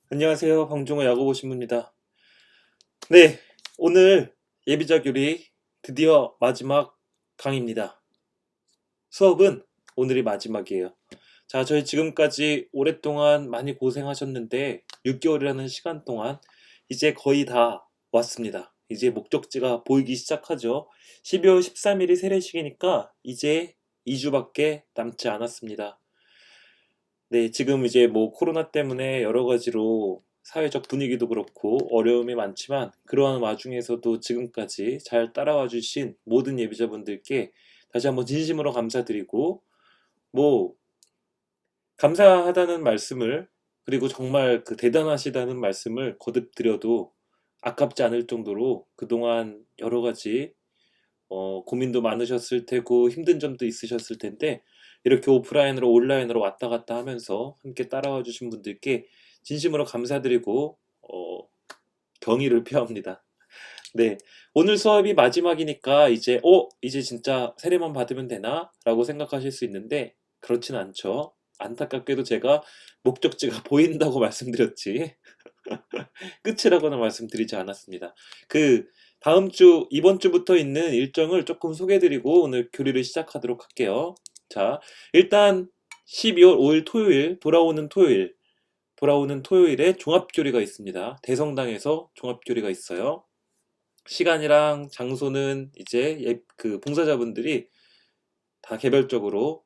안녕하세요. 방종호 야구보 신부입니다. 네, 오늘 예비자 교리 드디어 마지막 강의입니다. 수업은 오늘이 마지막이에요. 자, 저희 지금까지 오랫동안 많이 고생하셨는데 6개월이라는 시간 동안 이제 거의 다 왔습니다. 이제 목적지가 보이기 시작하죠. 12월 13일이 세례식이니까 이제 2주밖에 남지 않았습니다. 네, 지금 이제 뭐 코로나 때문에 여러 가지로 사회적 분위기도 그렇고 어려움이 많지만 그러한 와중에서도 지금까지 잘 따라와 주신 모든 예비자분들께 다시 한번 진심으로 감사드리고 뭐 감사하다는 말씀을 그리고 정말 그 대단하시다는 말씀을 거듭 드려도 아깝지 않을 정도로 그동안 여러 가지 고민도 많으셨을 테고 힘든 점도 있으셨을 텐데 이렇게 오프라인으로 온라인으로 왔다 갔다 하면서 함께 따라와 주신 분들께 진심으로 감사드리고 경의를 표합니다. 네, 오늘 수업이 마지막이니까 이제 진짜 세례만 받으면 되나? 라고 생각하실 수 있는데 그렇진 않죠. 안타깝게도 제가 목적지가 보인다고 말씀드렸지 끝이라고는 말씀드리지 않았습니다. 그 다음 주, 이번 주부터 있는 일정을 조금 소개해드리고 오늘 교리를 시작하도록 할게요. 자, 일단 12월 5일 토요일, 돌아오는 토요일에 종합교리가 있습니다. 대성당에서 종합교리가 있어요. 시간이랑 장소는 이제 그 봉사자분들이 다 개별적으로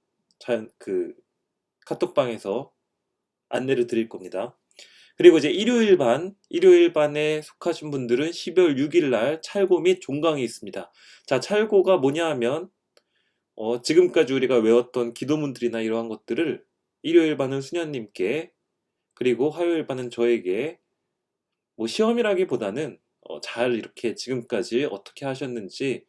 그 카톡방에서 안내를 드릴 겁니다. 그리고 이제 일요일 반에 속하신 분들은 12월 6일 날 찰고 및 종강이 있습니다. 자, 찰고가 뭐냐 하면, 지금까지 우리가 외웠던 기도문들이나 이러한 것들을 일요일 반은 수녀님께, 그리고 화요일 반은 저에게, 뭐 시험이라기보다는, 잘 이렇게 지금까지 어떻게 하셨는지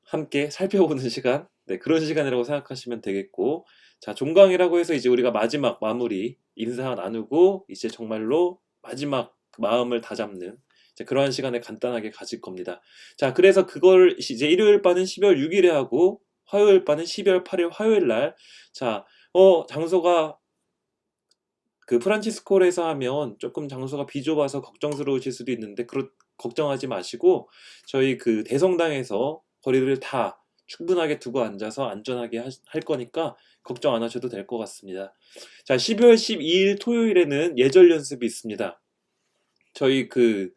함께 살펴보는 시간, 네, 그런 시간이라고 생각하시면 되겠고, 자, 종강이라고 해서 이제 우리가 마지막 마무리, 인사 나누고, 이제 정말로 마지막 마음을 다잡는, 이제 그러한 시간을 간단하게 가질 겁니다. 자, 그래서 그걸 이제 일요일 바는 12월 6일에 하고, 화요일 바는 12월 8일 화요일 날, 자, 장소가 그 프란치스코에서 하면 조금 장소가 비좁아서 걱정스러우실 수도 있는데 걱정하지 마시고 저희 그 대성당에서 거리를 다 충분하게 두고 앉아서 안전하게 할 거니까 걱정 안 하셔도 될 것 같습니다. 자, 12월 12일 토요일에는 예절 연습이 있습니다. 저희 그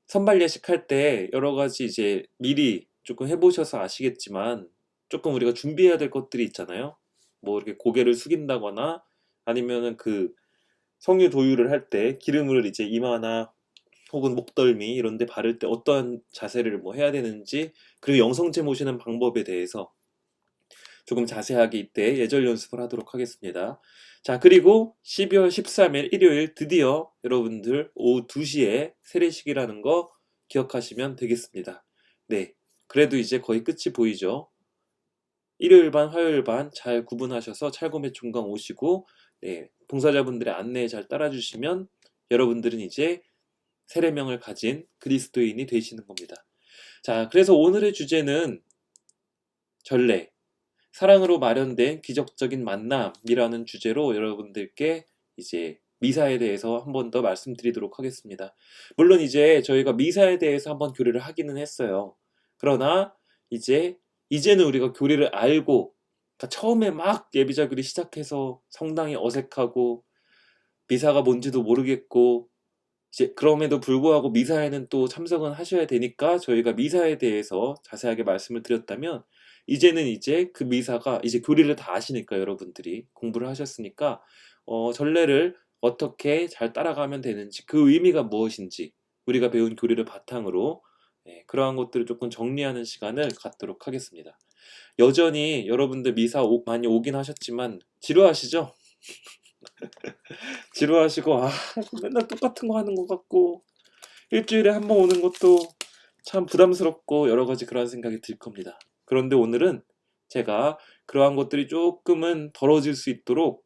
선발 예식할 때 여러 가지 이제 미리 조금 해보셔서 아시겠지만 조금 우리가 준비해야 될 것들이 있잖아요. 뭐 이렇게 고개를 숙인다거나 아니면은 그 성유 도유를 할 때 기름을 이제 이마나 혹은 목덜미 이런 데 바를 때 어떠한 자세를 뭐 해야 되는지 그리고 영성체 모시는 방법에 대해서 조금 자세하게 이때 예절 연습을 하도록 하겠습니다. 자, 그리고 12월 13일 일요일 드디어 여러분들 오후 2시에 세례식이라는 거 기억하시면 되겠습니다. 네. 그래도 이제 거의 끝이 보이죠. 일요일 반, 화요일 반 잘 구분하셔서 찰곰의 종강 오시고 네, 봉사자분들의 안내에 잘 따라주시면 여러분들은 이제 세례명을 가진 그리스도인이 되시는 겁니다. 자, 그래서 오늘의 주제는 전례, 사랑으로 마련된 기적적인 만남이라는 주제로 여러분들께 이제 미사에 대해서 한 번 더 말씀드리도록 하겠습니다. 물론 이제 저희가 미사에 대해서 한번 교리를 하기는 했어요. 그러나 이제는 우리가 교리를 알고 그러니까 처음에 막 예비자 교리 시작해서 성당이 어색하고 미사가 뭔지도 모르겠고 이제 그럼에도 불구하고 미사에는 또 참석은 하셔야 되니까 저희가 미사에 대해서 자세하게 말씀을 드렸다면 이제는 이제 그 미사가 이제 교리를 다 아시니까 여러분들이 공부를 하셨으니까 전례를 어떻게 잘 따라가면 되는지 그 의미가 무엇인지 우리가 배운 교리를 바탕으로 그러한 것들을 조금 정리하는 시간을 갖도록 하겠습니다. 여전히 여러분들 미사 많이 오긴 하셨지만 지루하시죠? 지루하시고 맨날 똑같은 거 하는 것 같고 일주일에 한 번 오는 것도 참 부담스럽고 여러 가지 그런 생각이 들 겁니다. 그런데 오늘은 제가 그러한 것들이 조금은 덜어질 수 있도록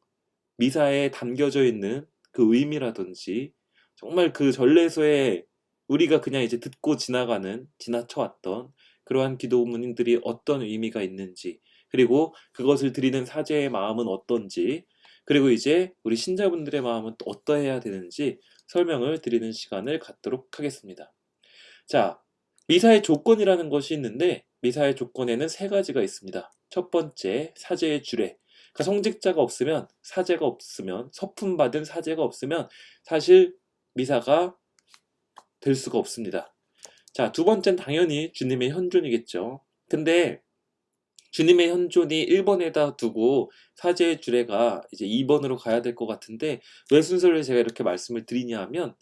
미사에 담겨져 있는 그 의미라든지 정말 그 전례서에 우리가 그냥 이제 듣고 지나쳐왔던 그러한 기도문들이 어떤 의미가 있는지 그리고 그것을 드리는 사제의 마음은 어떤지 그리고 이제 우리 신자분들의 마음은 또 어떠해야 되는지 설명을 드리는 시간을 갖도록 하겠습니다. 자, 미사의 조건이라는 것이 있는데 미사의 조건에는 세 가지가 있습니다. 첫 번째, 사제의 주례. 그러니까 성직자가 없으면, 사제가 없으면, 서품 받은 사제가 없으면 사실 미사가 될 수가 없습니다. 자, 두 번째는 당연히 주님의 현존이겠죠. 근데 주님의 현존이 1번에다 두고 사제의 주례가 이제 2번으로 가야 될 것 같은데 왜 순서를 제가 이렇게 말씀을 드리냐 하면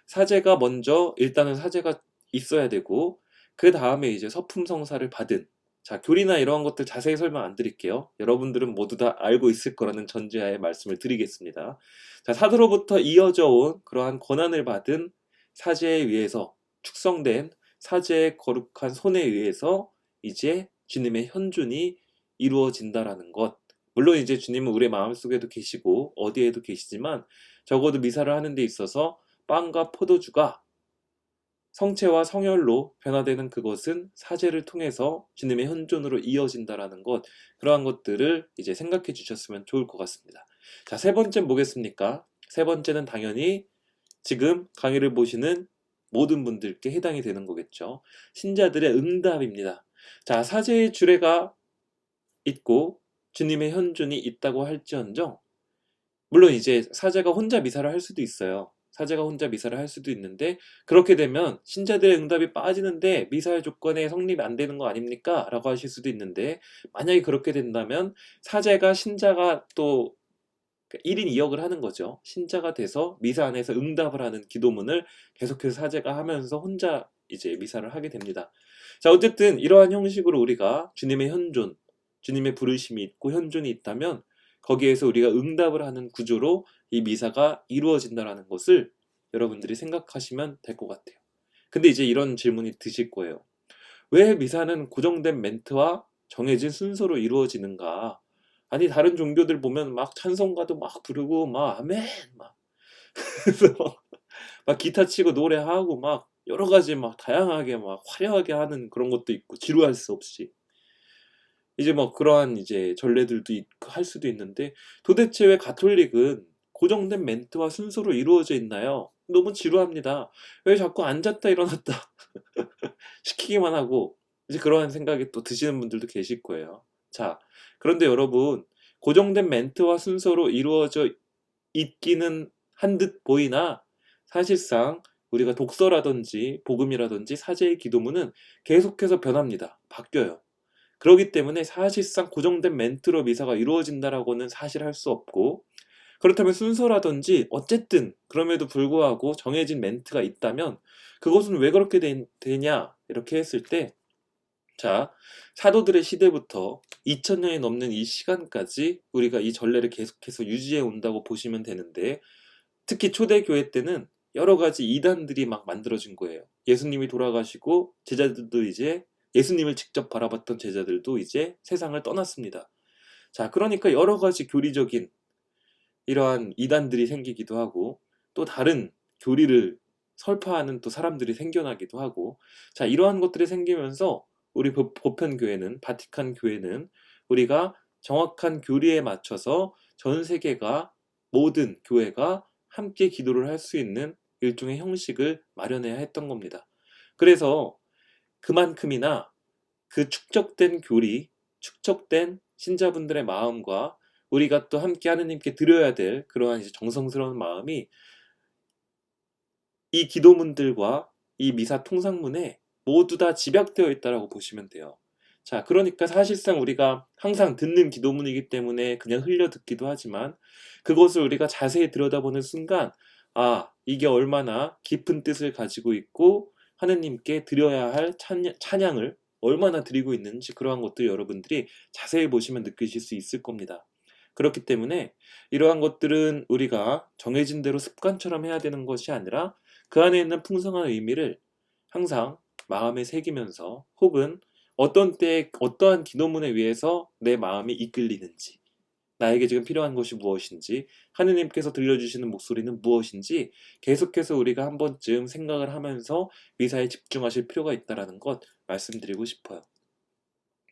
사제가 먼저 일단은 사제가 있어야 되고 그 다음에 이제 서품성사를 받은 자 교리나 이러한 것들 자세히 설명 안 드릴게요. 여러분들은 모두 다 알고 있을 거라는 전제하에 말씀을 드리겠습니다. 자 사도로부터 이어져 온 그러한 권한을 받은 사제에 의해서 축성된 사제의 거룩한 손에 의해서 이제 주님의 현존이 이루어진다라는 것. 물론 이제 주님은 우리의 마음속에도 계시고 어디에도 계시지만 적어도 미사를 하는 데 있어서 빵과 포도주가 성체와 성혈로 변화되는 그것은 사제를 통해서 주님의 현존으로 이어진다라는 것, 그러한 것들을 이제 생각해 주셨으면 좋을 것 같습니다. 자, 세 번째는 뭐겠습니까? 세 번째는 당연히 지금 강의를 보시는 모든 분들께 해당이 되는 거겠죠. 신자들의 응답입니다. 자, 사제의 주례가 있고 주님의 현존이 있다고 할지언정, 물론 이제 사제가 혼자 미사를 할 수도 있어요. 사제가 혼자 미사를 할 수도 있는데 그렇게 되면 신자들의 응답이 빠지는데 미사의 조건에 성립이 안 되는 거 아닙니까? 라고 하실 수도 있는데 만약에 그렇게 된다면 사제가 신자가 또 1인 2역을 하는 거죠. 신자가 돼서 미사 안에서 응답을 하는 기도문을 계속해서 사제가 하면서 혼자 이제 미사를 하게 됩니다. 자, 어쨌든 이러한 형식으로 우리가 주님의 현존, 주님의 부르심이 있고 현존이 있다면 거기에서 우리가 응답을 하는 구조로 이 미사가 이루어진다는 것을 여러분들이 생각하시면 될 것 같아요. 근데 이제 이런 질문이 드실 거예요. 왜 미사는 고정된 멘트와 정해진 순서로 이루어지는가? 아니 다른 종교들 보면 막 찬송가도 막 부르고 막 아멘 막 그래서 막 기타 치고 노래하고 막 여러 가지 막 다양하게 막 화려하게 하는 그런 것도 있고 지루할 수 없이 이제 뭐 그러한 이제 전례들도 할 수도 있는데 도대체 왜 가톨릭은 고정된 멘트와 순서로 이루어져 있나요? 너무 지루합니다. 왜 자꾸 앉았다 일어났다 시키기만 하고 이제 그러한 생각이 또 드시는 분들도 계실 거예요. 자, 그런데 여러분 고정된 멘트와 순서로 이루어져 있기는 한 듯 보이나 사실상 우리가 독서라든지 복음이라든지 사제의 기도문은 계속해서 변합니다. 바뀌어요. 그렇기 때문에 사실상 고정된 멘트로 미사가 이루어진다라고는 사실 할 수 없고 그렇다면 순서라든지 어쨌든 그럼에도 불구하고 정해진 멘트가 있다면 그것은 왜 그렇게 되냐 이렇게 했을 때 자, 사도들의 시대부터 2000년이 넘는 이 시간까지 우리가 이 전례를 계속해서 유지해 온다고 보시면 되는데 특히 초대교회 때는 여러 가지 이단들이 막 만들어진 거예요. 예수님이 돌아가시고 제자들도 이제 예수님을 직접 바라봤던 제자들도 이제 세상을 떠났습니다. 자, 그러니까 여러 가지 교리적인 이러한 이단들이 생기기도 하고 또 다른 교리를 설파하는 또 사람들이 생겨나기도 하고 자, 이러한 것들이 생기면서 우리 보편교회는 바티칸 교회는 우리가 정확한 교리에 맞춰서 전 세계가 모든 교회가 함께 기도를 할 수 있는 일종의 형식을 마련해야 했던 겁니다. 그래서 그만큼이나 그 축적된 교리, 축적된 신자분들의 마음과 우리가 또 함께 하느님께 드려야 될 그러한 이제 정성스러운 마음이 이 기도문들과 이 미사 통상문에 모두 다 집약되어 있다라고 보시면 돼요. 자, 그러니까 사실상 우리가 항상 듣는 기도문이기 때문에 그냥 흘려 듣기도 하지만 그것을 우리가 자세히 들여다보는 순간 아, 이게 얼마나 깊은 뜻을 가지고 있고 하느님께 드려야 할 찬양을 얼마나 드리고 있는지 그러한 것들 여러분들이 자세히 보시면 느끼실 수 있을 겁니다. 그렇기 때문에 이러한 것들은 우리가 정해진 대로 습관처럼 해야 되는 것이 아니라 그 안에 있는 풍성한 의미를 항상 마음에 새기면서 혹은 어떤 때에 어떠한 기도문에 의해서 내 마음이 이끌리는지 나에게 지금 필요한 것이 무엇인지 하느님께서 들려주시는 목소리는 무엇인지 계속해서 우리가 한 번쯤 생각을 하면서 미사에 집중하실 필요가 있다는 것 말씀드리고 싶어요.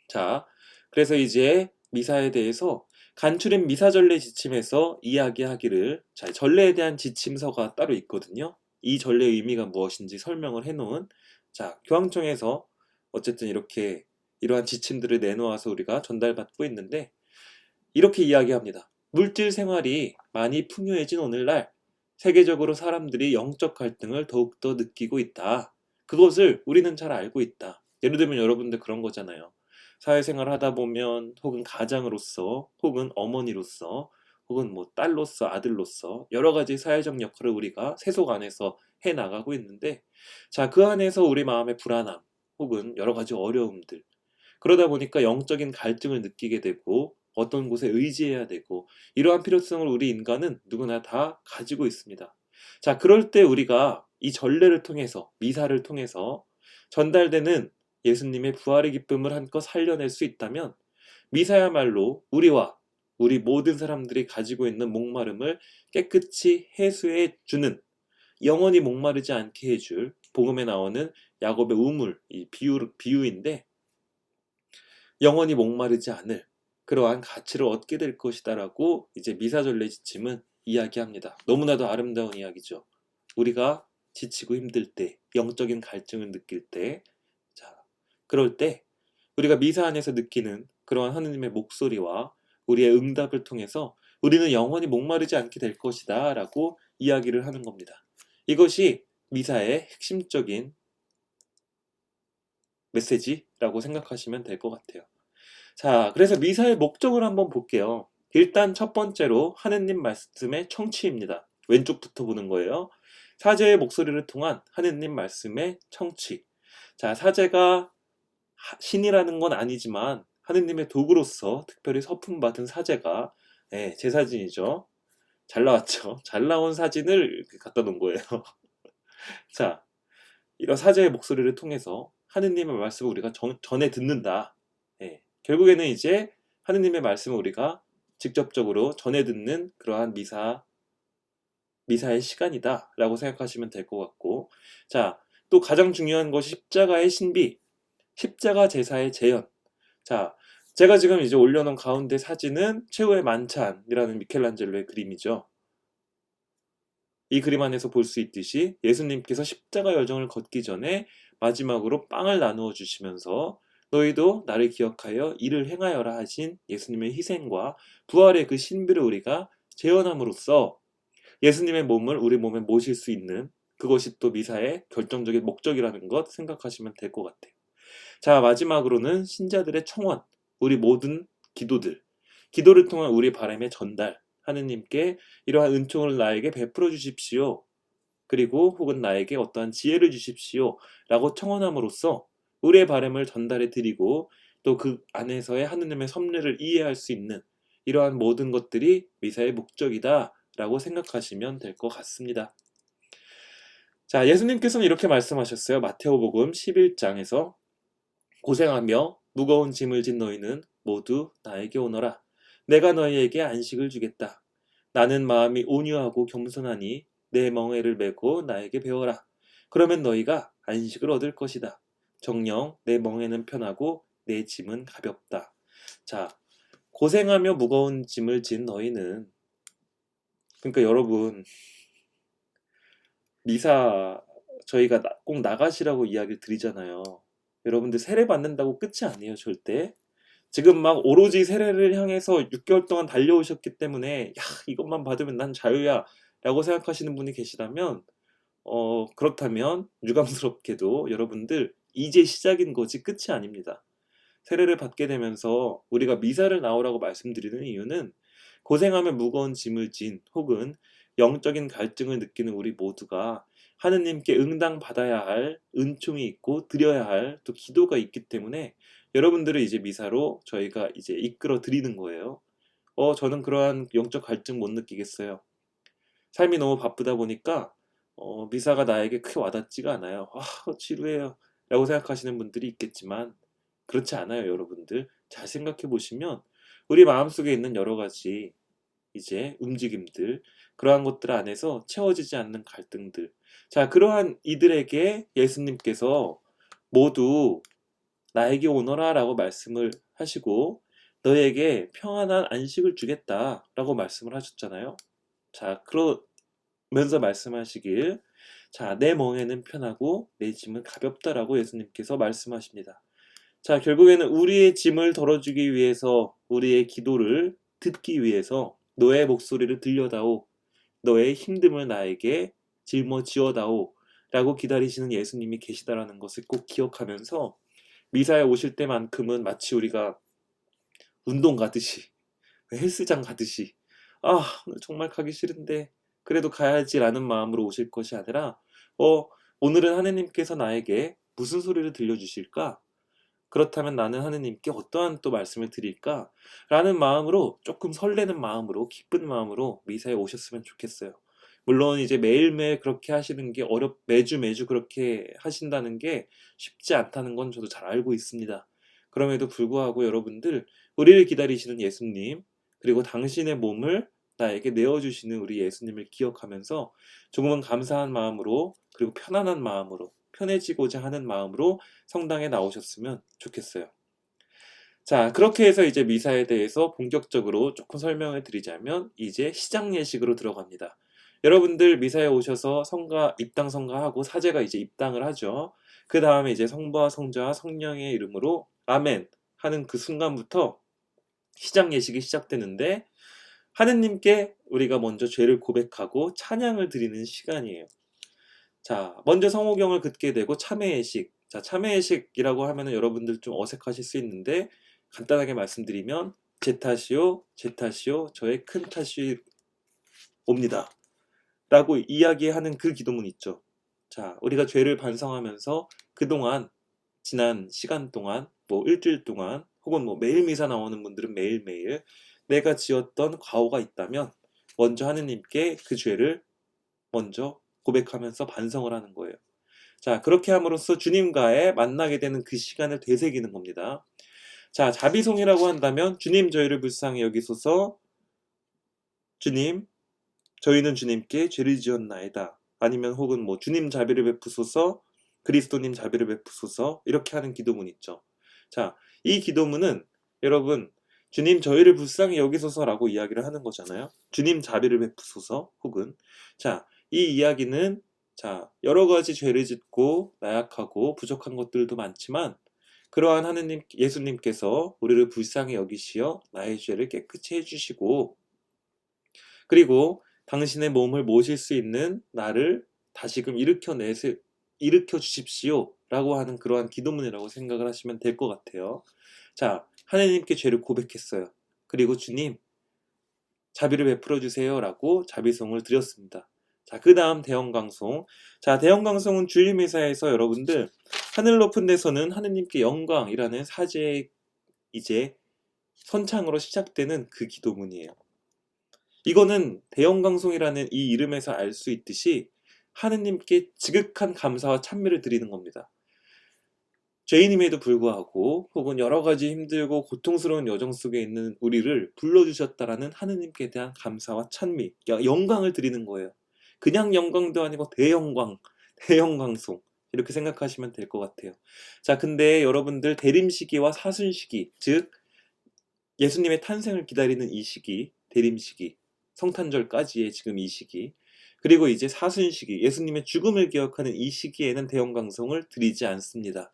자, 그래서 이제 미사에 대해서 간추린 미사전례 지침에서 이야기하기를, 자, 전례에 대한 지침서가 따로 있거든요. 이 전례의 의미가 무엇인지 설명을 해놓은, 자, 교황청에서 어쨌든 이렇게 이러한 지침들을 내놓아서 우리가 전달받고 있는데, 이렇게 이야기합니다. 물질 생활이 많이 풍요해진 오늘날 세계적으로 사람들이 영적 갈등을 더욱더 느끼고 있다. 그것을 우리는 잘 알고 있다. 예를 들면 여러분들 그런 거잖아요. 사회생활 하다 보면 혹은 가장으로서 혹은 어머니로서 혹은 뭐 딸로서 아들로서 여러 가지 사회적 역할을 우리가 세속 안에서 해 나가고 있는데, 자, 그 안에서 우리 마음의 불안함 혹은 여러 가지 어려움들, 그러다 보니까 영적인 갈증을 느끼게 되고 어떤 곳에 의지해야 되고, 이러한 필요성을 우리 인간은 누구나 다 가지고 있습니다. 자, 그럴 때 우리가 이 전례를 통해서, 미사를 통해서 전달되는 예수님의 부활의 기쁨을 한껏 살려낼 수 있다면, 미사야말로 우리와 우리 모든 사람들이 가지고 있는 목마름을 깨끗이 해소해 주는, 영원히 목마르지 않게 해줄 복음에 나오는 야곱의 우물, 이 비유인데, 영원히 목마르지 않을 그러한 가치를 얻게 될 것이다라고 이제 미사전례 지침은 이야기합니다. 너무나도 아름다운 이야기죠. 우리가 지치고 힘들 때, 영적인 갈증을 느낄 때, 자, 그럴 때 우리가 미사 안에서 느끼는 그러한 하느님의 목소리와 우리의 응답을 통해서 우리는 영원히 목마르지 않게 될 것이다 라고 이야기를 하는 겁니다. 이것이 미사의 핵심적인 메시지라고 생각하시면 될 것 같아요. 자, 그래서 미사의 목적을 한번 볼게요. 일단 첫 번째로 하느님 말씀의 청취입니다. 왼쪽부터 보는 거예요. 사제의 목소리를 통한 하느님 말씀의 청취. 자, 사제가 신이라는 건 아니지만 하느님의 도구로서 특별히 서품 받은 사제가, 제 사진이죠. 잘 나왔죠. 잘 나온 사진을 이렇게 갖다 놓은 거예요. 자, 이런 사제의 목소리를 통해서 하느님의 말씀을 우리가 전해 듣는다. 결국에는 이제 하느님의 말씀을 우리가 직접적으로 전해 듣는 그러한 미사의 시간이다 라고 생각하시면 될 것 같고, 자, 또 가장 중요한 것이 십자가의 신비, 십자가 제사의 재현. 자, 제가 지금 이제 올려놓은 가운데 사진은 최후의 만찬이라는 미켈란젤로의 그림이죠. 이 그림 안에서 볼 수 있듯이 예수님께서 십자가 여정을 걷기 전에 마지막으로 빵을 나누어 주시면서 너희도 나를 기억하여 이를 행하여라 하신 예수님의 희생과 부활의 그 신비를 우리가 재현함으로써 예수님의 몸을 우리 몸에 모실 수 있는, 그것이 또 미사의 결정적인 목적이라는 것 생각하시면 될 것 같아요. 자, 마지막으로는 신자들의 청원, 우리 모든 기도를 통한 우리 바람의 전달, 하느님께 이러한 은총을 나에게 베풀어 주십시오. 그리고 혹은 나에게 어떠한 지혜를 주십시오. 라고 청원함으로써 우리의 바람을 전달해 드리고 또 그 안에서의 하느님의 섭리를 이해할 수 있는 이러한 모든 것들이 미사의 목적이다 라고 생각하시면 될 것 같습니다. 자, 예수님께서는 이렇게 말씀하셨어요. 마테오복음 11장에서 고생하며 무거운 짐을 진 너희는 모두 나에게 오너라. 내가 너희에게 안식을 주겠다. 나는 마음이 온유하고 겸손하니 내 멍에를 메고 나에게 배워라. 그러면 너희가 안식을 얻을 것이다. 정녕 내 멍에는 편하고 내 짐은 가볍다. 자, 고생하며 무거운 짐을 진 너희는, 그러니까 여러분, 미사 저희가 꼭 나가시라고 이야기를 드리잖아요. 여러분들 세례 받는다고 끝이 아니에요, 절대. 지금 막 오로지 세례를 향해서 6개월 동안 달려오셨기 때문에 야, 이것만 받으면 난 자유야 라고 생각하시는 분이 계시다면, 그렇다면 유감스럽게도 여러분들 이제 시작인 거지 끝이 아닙니다. 세례를 받게 되면서 우리가 미사를 나오라고 말씀드리는 이유는 고생하며 무거운 짐을 진 혹은 영적인 갈증을 느끼는 우리 모두가 하느님께 응당받아야 할 은총이 있고 드려야 할 또 기도가 있기 때문에 여러분들을 이제 미사로 저희가 이제 이끌어 드리는 거예요. 저는 그러한 영적 갈증 못 느끼겠어요. 삶이 너무 바쁘다 보니까 미사가 나에게 크게 와닿지가 않아요. 지루해요 라고 생각하시는 분들이 있겠지만 그렇지 않아요. 여러분들 잘 생각해 보시면 우리 마음속에 있는 여러 가지 이제 움직임들, 그러한 것들 안에서 채워지지 않는 갈등들, 자, 그러한 이들에게 예수님께서 모두 나에게 오너라 라고 말씀을 하시고 너에게 평안한 안식을 주겠다라고 말씀을 하셨잖아요. 자, 그러면서 말씀하시길, 자, 내 멍에는 편하고 내 짐은 가볍다라고 예수님께서 말씀하십니다. 자, 결국에는 우리의 짐을 덜어주기 위해서, 우리의 기도를 듣기 위해서 너의 목소리를 들려다오, 너의 힘듦을 나에게 짊어지어다오 라고 기다리시는 예수님이 계시다라는 것을 꼭 기억하면서 미사에 오실 때만큼은 마치 우리가 운동 가듯이, 헬스장 가듯이, 아, 오늘 정말 가기 싫은데 그래도 가야지라는 마음으로 오실 것이 아니라, 오늘은 하느님께서 나에게 무슨 소리를 들려주실까? 그렇다면 나는 하느님께 어떠한 또 말씀을 드릴까? 라는 마음으로, 조금 설레는 마음으로, 기쁜 마음으로 미사에 오셨으면 좋겠어요. 물론 이제 매일매일 그렇게 하시는 게 매주 매주 그렇게 하신다는 게 쉽지 않다는 건 저도 잘 알고 있습니다. 그럼에도 불구하고 여러분들, 우리를 기다리시는 예수님, 그리고 당신의 몸을 나에게 내어주시는 우리 예수님을 기억하면서 조금은 감사한 마음으로, 그리고 편안한 마음으로, 편해지고자 하는 마음으로 성당에 나오셨으면 좋겠어요. 자, 그렇게 해서 이제 미사에 대해서 본격적으로 조금 설명을 드리자면 이제 시작 예식으로 들어갑니다. 여러분들 미사에 오셔서 입당 성가하고 사제가 이제 입당을 하죠. 그 다음에 이제 성부와 성자와 성령의 이름으로 아멘 하는 그 순간부터 시작 예식이 시작되는데, 하느님께 우리가 먼저 죄를 고백하고 찬양을 드리는 시간이에요. 자, 먼저 성호경을 듣게 되고 참회예식. 자, 참회예식이라고 하면은 여러분들 좀 어색하실 수 있는데, 간단하게 말씀드리면 제 탓이요, 제 탓이요, 저의 큰 탓이 옵니다 라고 이야기하는 그 기도문 있죠. 자, 우리가 죄를 반성하면서 그동안, 지난 시간 동안, 뭐 일주일 동안, 혹은 뭐 매일 미사 나오는 분들은 매일매일 내가 지었던 과오가 있다면 먼저 하느님께 그 죄를 먼저 고백하면서 반성을 하는 거예요. 자, 그렇게 함으로써 주님과의 만나게 되는 그 시간을 되새기는 겁니다. 자, 자비송이라고 한다면 주님 저희를 불쌍히 여기소서, 주님 저희는 주님께 죄를 지었나이다, 아니면 혹은 뭐 주님 자비를 베푸소서, 그리스도님 자비를 베푸소서, 이렇게 하는 기도문 있죠. 자, 이 기도문은 여러분 주님 저희를 불쌍히 여기소서라고 이야기를 하는 거잖아요. 주님 자비를 베푸소서, 혹은 자, 이 이야기는 자, 여러 가지 죄를 짓고 나약하고 부족한 것들도 많지만 그러한 하느님 예수님께서 우리를 불쌍히 여기시어 나의 죄를 깨끗이 해주시고, 그리고 당신의 몸을 모실 수 있는 나를 다시금 일으켜 주십시오 라고 하는 그러한 기도문이라고 생각을 하시면 될 것 같아요. 자, 하느님께 죄를 고백했어요. 그리고 주님 자비를 베풀어 주세요 라고 자비송을 드렸습니다. 자, 그 다음 대형강송. 자, 대형강송은 주일미사에서 여러분들 하늘 높은 데서는 하느님께 영광이라는 사제의 이제 선창으로 시작되는 그 기도문이에요. 이거는 대형강송이라는 이 이름에서 알 수 있듯이 하느님께 지극한 감사와 찬미를 드리는 겁니다. 죄인임에도 불구하고 혹은 여러 가지 힘들고 고통스러운 여정 속에 있는 우리를 불러주셨다라는 하느님께 대한 감사와 찬미, 영광을 드리는 거예요. 그냥 영광도 아니고 대영광, 대영광송, 이렇게 생각하시면 될 것 같아요. 자, 근데 여러분들 대림시기와 사순시기, 즉 예수님의 탄생을 기다리는 이 시기, 대림시기, 성탄절까지의 지금 이 시기, 그리고 이제 사순시기, 예수님의 죽음을 기억하는 이 시기에는 대형강송을 드리지 않습니다.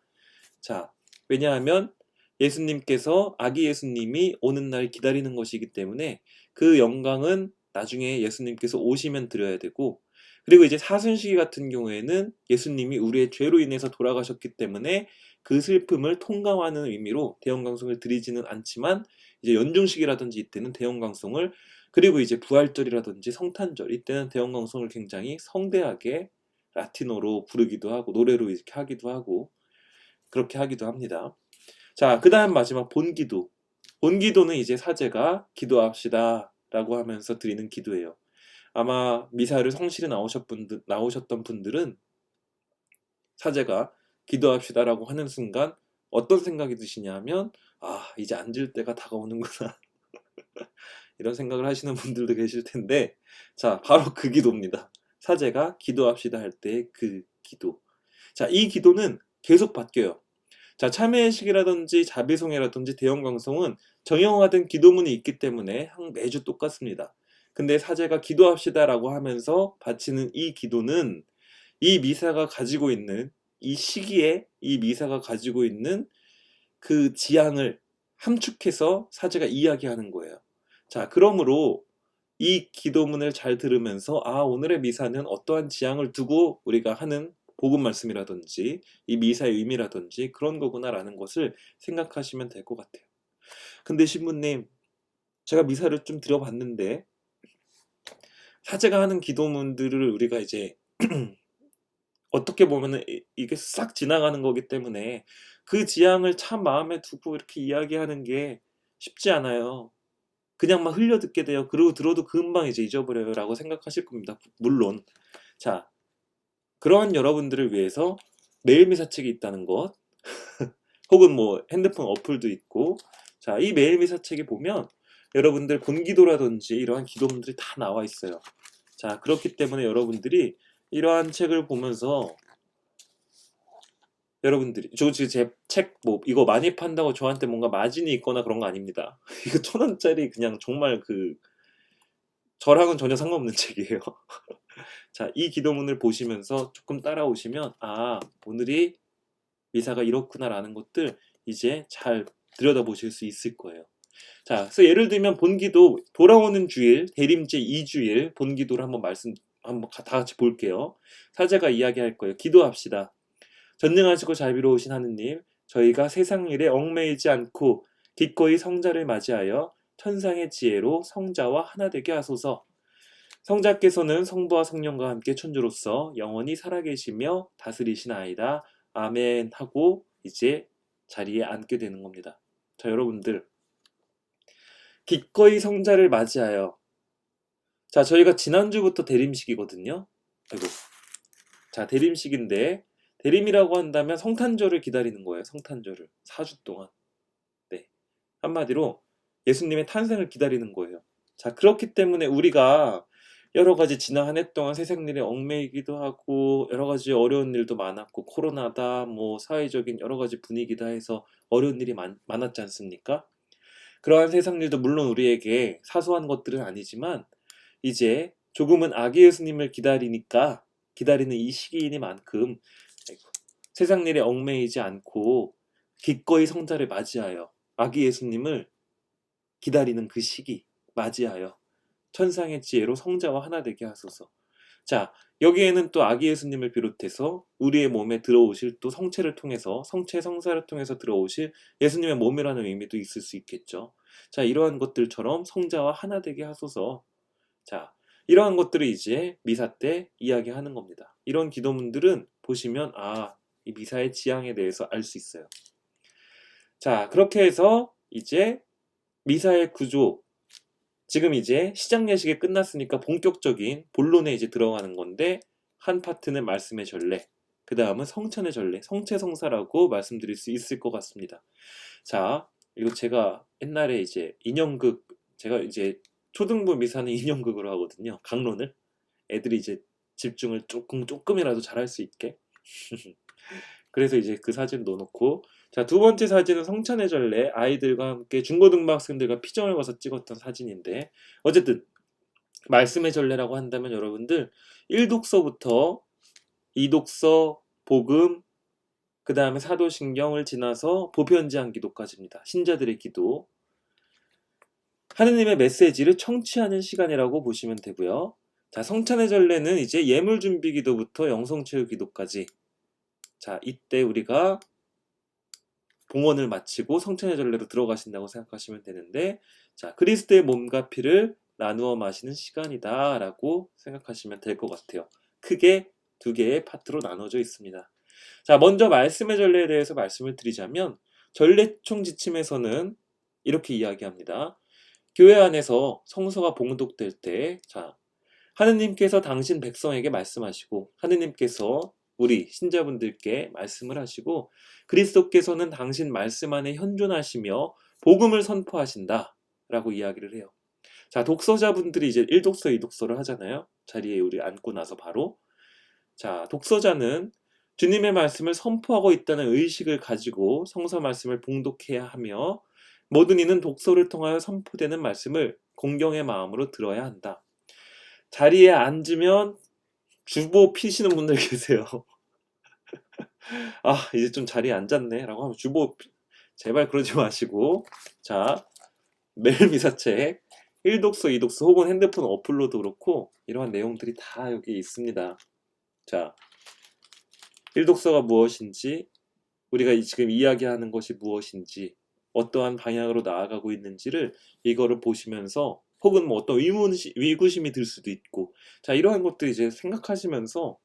자, 왜냐하면 예수님께서, 아기 예수님이 오는 날 기다리는 것이기 때문에 그 영광은 나중에 예수님께서 오시면 드려야 되고, 그리고 이제 사순시기 같은 경우에는 예수님이 우리의 죄로 인해서 돌아가셨기 때문에 그 슬픔을 통감하는 의미로 대형강송을 드리지는 않지만, 이제 연중식이라든지 이때는 대형강송을, 그리고 이제 부활절이라든지 성탄절 이때는 대형강송을 굉장히 성대하게 라틴어로 부르기도 하고 노래로 이렇게 하기도 하고 그렇게 하기도 합니다. 자, 그 다음 마지막 본기도. 본기도는 이제 사제가 기도합시다 라고 하면서 드리는 기도예요. 아마 미사를 성실히 나오셨던 분들은 사제가 기도합시다 라고 하는 순간 어떤 생각이 드시냐면, 아, 이제 앉을 때가 다가오는구나 이런 생각을 하시는 분들도 계실 텐데, 자, 바로 그 기도입니다. 사제가 기도합시다 할 때 그 기도. 자, 이 기도는 계속 바뀌어요. 자, 참회식이라든지 자비송회라든지 대형강송은 정형화된 기도문이 있기 때문에 매주 똑같습니다. 근데 사제가 기도합시다라고 하면서 바치는 이 기도는 이 미사가 가지고 있는 이 시기에 이 미사가 가지고 있는 그 지향을 함축해서 사제가 이야기하는 거예요. 자, 그러므로 이 기도문을 잘 들으면서 아, 오늘의 미사는 어떠한 지향을 두고 우리가 하는 복음 말씀이라든지 이 미사의 의미라든지 그런 거구나라는 것을 생각하시면 될 것 같아요. 근데 신부님, 제가 미사를 좀 드려봤는데 사제가 하는 기도문들을 우리가 이제 어떻게 보면은 이게 싹 지나가는 거기 때문에 그 지향을 참 마음에 두고 이렇게 이야기하는 게 쉽지 않아요. 그냥 막 흘려 듣게 돼요. 그리고 들어도 금방 이제 잊어버려요라고 생각하실 겁니다. 물론. 자, 그러한 여러분들을 위해서 매일 미사책이 있다는 것, 혹은 뭐 핸드폰 어플도 있고, 자, 이 매일 미사책에 보면 여러분들 본기도라든지 이러한 기도문들이 다 나와 있어요. 자, 그렇기 때문에 여러분들이 이러한 책을 보면서 여러분들이 저 지금 제 책 뭐 이거 많이 판다고 저한테 뭔가 마진이 있거나 그런 거 아닙니다. 이거 1,000원짜리 그냥 정말 저랑은 전혀 상관없는 책이에요. 자, 이 기도문을 보시면서 조금 따라오시면 아, 오늘이 미사가 이렇구나라는 것들 이제 잘 들여다보실 수 있을 거예요. 자, 그래서 예를 들면 본기도 돌아오는 주일, 대림제 2주일 본기도를 한번 다 같이 볼게요. 사제가 이야기할 거예요. 기도합시다. 전능하시고 자비로우신 하느님, 저희가 세상 일에 얽매이지 않고 기꺼이 성자를 맞이하여 천상의 지혜로 성자와 하나 되게 하소서. 성자께서는 성부와 성령과 함께 천주로서 영원히 살아계시며 다스리시나이다. 아멘 하고 이제 자리에 앉게 되는 겁니다. 자, 여러분들 기꺼이 성자를 맞이하여, 자, 저희가 지난주부터 대림식이거든요. 아이고. 자, 대림식인데 대림이라고 한다면 성탄절을 기다리는 거예요. 성탄절을 4주 동안. 네. 한마디로 예수님의 탄생을 기다리는 거예요. 자, 그렇기 때문에 우리가 여러 가지 지난 한 해 동안 세상 일에 얽매이기도 하고 여러 가지 어려운 일도 많았고 코로나다 뭐 사회적인 여러 가지 분위기다 해서 어려운 일이 많았지 않습니까? 그러한 세상 일도 물론 우리에게 사소한 것들은 아니지만 이제 조금은 아기 예수님을 기다리는 이 시기이니만큼 세상 일에 얽매이지 않고 기꺼이 성자를 맞이하여 아기 예수님을 기다리는 그 시기 맞이하여 천상의 지혜로 성자와 하나 되게 하소서. 자, 여기에는 또 아기 예수님을 비롯해서 우리의 몸에 들어오실 또 성체를 통해서 성체 성사를 통해서 들어오실 예수님의 몸이라는 의미도 있을 수 있겠죠. 자, 이러한 것들처럼 성자와 하나 되게 하소서. 자, 이러한 것들을 이제 미사 때 이야기하는 겁니다. 이런 기도문들은 보시면 아, 이 미사의 지향에 대해서 알 수 있어요. 자, 그렇게 해서 이제 미사의 구조, 지금 이제 시작 예식이 끝났으니까 본격적인 본론에 이제 들어가는 건데 한 파트는 말씀의 전례, 그 다음은 성찬의 전례, 성체성사라고 말씀드릴 수 있을 것 같습니다. 자, 이거 제가 옛날에 이제 인형극, 제가 이제 초등부 미사는 인형극으로 하거든요. 강론을. 애들이 이제 집중을 조금이라도 잘할 수 있게. 그래서 이제 그 사진 넣어놓고, 자, 두 번째 사진은 성찬의 전례, 아이들과 함께 중고등학생들과 피정을 가서 찍었던 사진인데, 어쨌든 말씀의 전례라고 한다면 여러분들 1독서부터 2독서, 복음, 그 다음에 사도신경을 지나서 보편제한 기도까지입니다. 신자들의 기도. 하느님의 메시지를 청취하는 시간이라고 보시면 되고요. 자, 성찬의 전례는 이제 예물 준비 기도부터 영성체육 기도까지. 자, 이때 우리가 봉헌을 마치고 성찬의 전례로 들어가신다고 생각하시면 되는데, 자, 그리스도의 몸과 피를 나누어 마시는 시간이다 라고 생각하시면 될 것 같아요. 크게 두 개의 파트로 나눠져 있습니다. 자, 먼저 말씀의 전례에 대해서 말씀을 드리자면 전례총 지침에서는 이렇게 이야기합니다. 교회 안에서 성서가 봉독될 때, 자, 하느님께서 당신 백성에게 말씀하시고 하느님께서 우리 신자분들께 말씀을 하시고 그리스도께서는 당신 말씀 안에 현존하시며 복음을 선포하신다 라고 이야기를 해요. 자, 독서자분들이 이제 1독서, 2독서를 하잖아요. 자리에 우리 앉고 나서 바로. 자, 독서자는 주님의 말씀을 선포하고 있다는 의식을 가지고 성서 말씀을 봉독해야 하며 모든 이는 독서를 통하여 선포되는 말씀을 공경의 마음으로 들어야 한다. 자리에 앉으면 주보 피시는 분들 계세요. 아, 이제 좀 자리에 앉았네 라고 하면 주보 제발 그러지 마시고, 자, 매일 미사책 1독서, 2독서 혹은 핸드폰 어플로도 그렇고 이러한 내용들이 다 여기 있습니다. 자, 1독서가 무엇인지, 우리가 지금 이야기하는 것이 무엇인지, 어떠한 방향으로 나아가고 있는지를 이거를 보시면서 혹은 뭐 어떤 위구심이 들 수도 있고, 자, 이러한 것들 이제 생각하시면서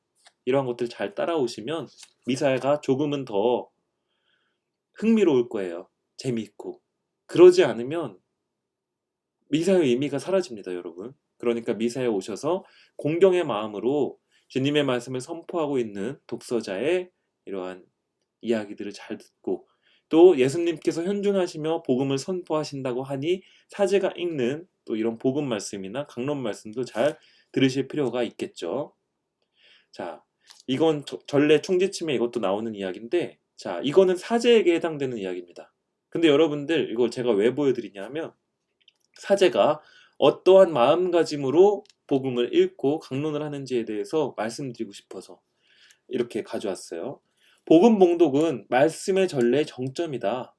이러한 것들 잘 따라오시면 미사가 조금은 더 흥미로울 거예요. 재미있고. 그러지 않으면 미사의 의미가 사라집니다, 여러분. 그러니까 미사에 오셔서 공경의 마음으로 주님의 말씀을 선포하고 있는 독서자의 이러한 이야기들을 잘 듣고, 또 예수님께서 현존하시며 복음을 선포하신다고 하니 사제가 읽는 또 이런 복음 말씀이나 강론 말씀도 잘 들으실 필요가 있겠죠. 자, 이건 전례 총지침에 이것도 나오는 이야기인데, 자, 이거는 사제에게 해당되는 이야기입니다. 근데 여러분들 이걸 제가 왜 보여드리냐면, 사제가 어떠한 마음가짐으로 복음을 읽고 강론을 하는지에 대해서 말씀드리고 싶어서 이렇게 가져왔어요. 복음 봉독은 말씀의 전례의 정점이다.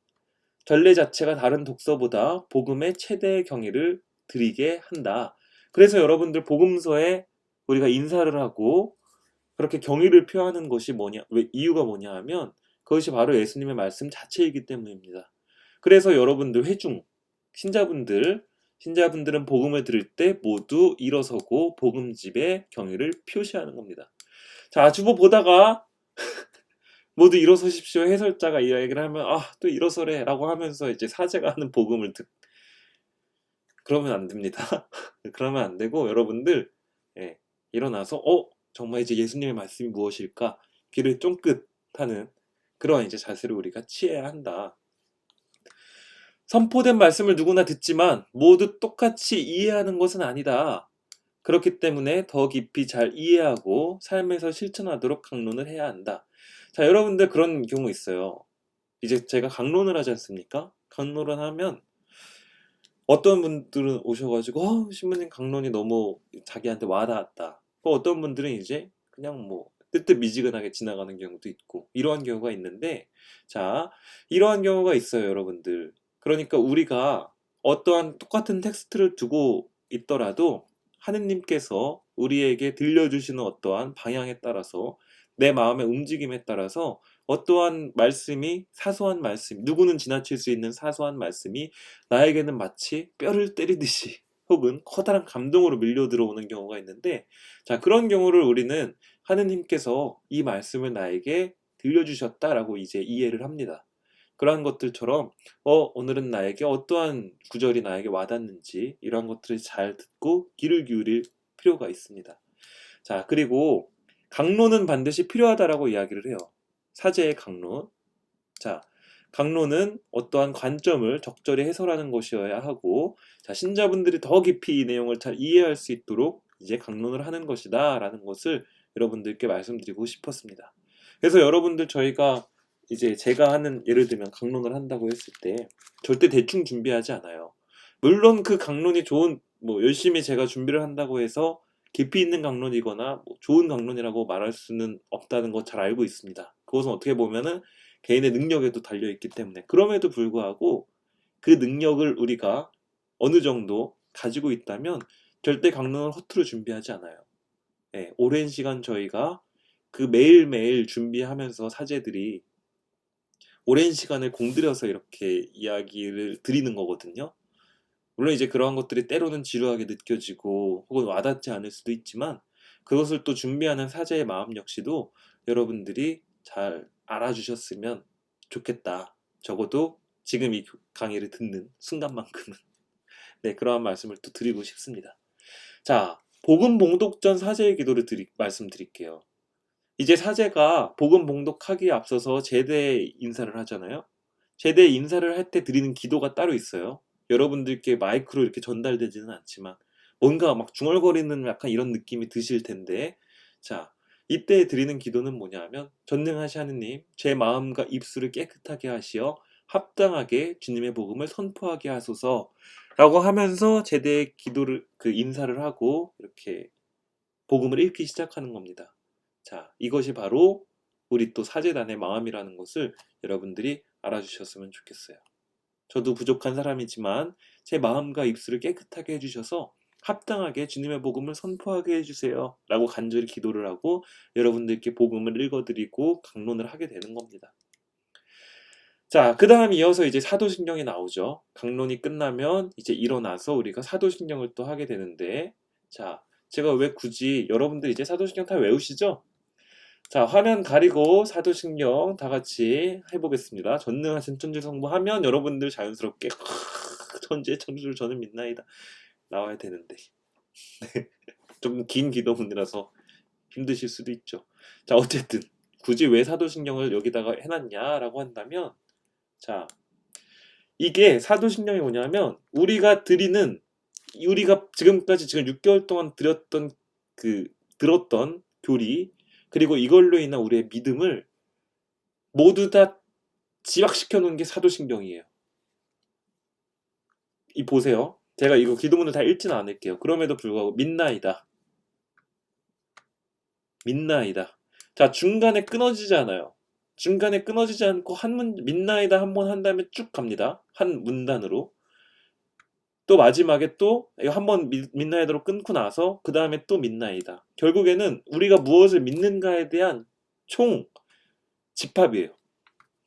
전례 자체가 다른 독서보다 복음의 최대의 경의를 드리게 한다. 그래서 여러분들 복음서에 우리가 인사를 하고 그렇게 경의를 표하는 것이 뭐냐, 왜 이유가 뭐냐 하면 그것이 바로 예수님의 말씀 자체이기 때문입니다. 그래서 여러분들 회중, 신자분들은 복음을 들을 때 모두 일어서고 복음집에 경의를 표시하는 겁니다. 자, 주보 보다가 모두 일어서십시오 해설자가 이야기를 하면 또 일어서래 라고 하면서 이제 사제가 하는 복음을 그러면 안 됩니다. 그러면 안 되고 여러분들 일어나서 정말 이제 예수님의 말씀이 무엇일까 귀를 쫑긋 하는 그러한 이제 자세를 우리가 취해야 한다. 선포된 말씀을 누구나 듣지만 모두 똑같이 이해하는 것은 아니다. 그렇기 때문에 더 깊이 잘 이해하고 삶에서 실천하도록 강론을 해야 한다. 자, 여러분들 그런 경우 있어요. 이제 제가 강론을 하지 않습니까? 강론을 하면 어떤 분들은 오셔가지고 신부님 강론이 너무 자기한테 와닿았다. 또 어떤 분들은 이제 그냥 뭐 뜨뜻미지근하게 지나가는 경우도 있고 이러한 경우가 있는데, 자, 이러한 경우가 있어요, 여러분들. 그러니까 우리가 어떠한 똑같은 텍스트를 두고 있더라도 하느님께서 우리에게 들려주시는 어떠한 방향에 따라서 내 마음의 움직임에 따라서 어떠한 말씀이, 사소한 말씀, 누구는 지나칠 수 있는 사소한 말씀이 나에게는 마치 뼈를 때리듯이 혹은 커다란 감동으로 밀려 들어오는 경우가 있는데, 자, 그런 경우를 우리는 하느님께서 이 말씀을 나에게 들려주셨다라고 이제 이해를 합니다. 그러한 것들처럼 오늘은 나에게 어떠한 구절이 나에게 와닿는지 이러한 것들을 잘 듣고 귀를 기울일 필요가 있습니다. 자, 그리고 강론은 반드시 필요하다라고 이야기를 해요. 사제의 강론. 자, 강론은 어떠한 관점을 적절히 해설하는 것이어야 하고, 자, 신자분들이 더 깊이 이 내용을 잘 이해할 수 있도록 이제 강론을 하는 것이다 라는 것을 여러분들께 말씀드리고 싶었습니다. 그래서 여러분들 저희가 이제 제가 하는, 예를 들면 강론을 한다고 했을 때 절대 대충 준비하지 않아요. 물론 그 강론이 좋은, 뭐 열심히 제가 준비를 한다고 해서 깊이 있는 강론이거나 뭐 좋은 강론이라고 말할 수는 없다는 거 잘 알고 있습니다. 그것은 어떻게 보면은 개인의 능력에도 달려있기 때문에, 그럼에도 불구하고 그 능력을 우리가 어느 정도 가지고 있다면 절대 강론을 허투루 준비하지 않아요. 오랜 시간 저희가 그 매일매일 준비하면서 사제들이 오랜 시간을 공들여서 이렇게 이야기를 드리는 거거든요. 물론 이제 그러한 것들이 때로는 지루하게 느껴지고 혹은 와닿지 않을 수도 있지만, 그것을 또 준비하는 사제의 마음 역시도 여러분들이 잘 알아주셨으면 좋겠다. 적어도 지금 이 강의를 듣는 순간만큼은 네, 그러한 말씀을 또 드리고 싶습니다. 자, 복음 봉독 전 사제의 기도를 말씀드릴게요. 이제 사제가 복음 봉독하기에 앞서서 제대 인사를 하잖아요. 제대 인사를 할 때 드리는 기도가 따로 있어요. 여러분들께 마이크로 이렇게 전달되지는 않지만 뭔가 막 중얼거리는 약간 이런 느낌이 드실 텐데, 자, 이때 드리는 기도는 뭐냐 하면 전능하신 하느님 제 마음과 입술을 깨끗하게 하시어 합당하게 주님의 복음을 선포하게 하소서 라고 하면서 제대 기도를 인사를 하고 이렇게 복음을 읽기 시작하는 겁니다. 자, 이것이 바로 우리 또 사제단의 마음이라는 것을 여러분들이 알아주셨으면 좋겠어요. 저도 부족한 사람이지만 제 마음과 입술을 깨끗하게 해주셔서 합당하게 주님의 복음을 선포하게 해주세요 라고 간절히 기도를 하고 여러분들께 복음을 읽어드리고 강론을 하게 되는 겁니다. 자, 그 다음 이어서 이제 사도신경이 나오죠. 강론이 끝나면 이제 일어나서 우리가 사도신경을 또 하게 되는데, 자, 제가 왜 굳이 여러분들 이제 사도신경 다 외우시죠? 자, 화면 가리고 사도신경 다 같이 해보겠습니다. 전능하신 천주성부 하면 여러분들 자연스럽게 천주의 창조를 저는 믿나이다 나와야 되는데 좀 긴 기도문이라서 힘드실 수도 있죠. 자, 어쨌든 굳이 왜 사도신경을 여기다가 해놨냐라고 한다면, 자, 이게 사도신경이 뭐냐면 우리가 지금까지 지금 6개월 동안 들었던 교리, 그리고 이걸로 인한 우리의 믿음을 모두 다 지각시켜 놓은 게 사도신경이에요. 보세요. 제가 이거 기도문을 다 읽지는 않을게요. 그럼에도 불구하고 믿나이다. 자, 중간에 끊어지지 않아요. 중간에 끊어지지 않고 믿나이다 한 번 한 다음에 쭉 갑니다. 한 문단으로. 또 마지막에 또 한 번 믿나이다로 끊고 나서 그 다음에 또 믿나이다. 결국에는 우리가 무엇을 믿는가에 대한 총 집합이에요.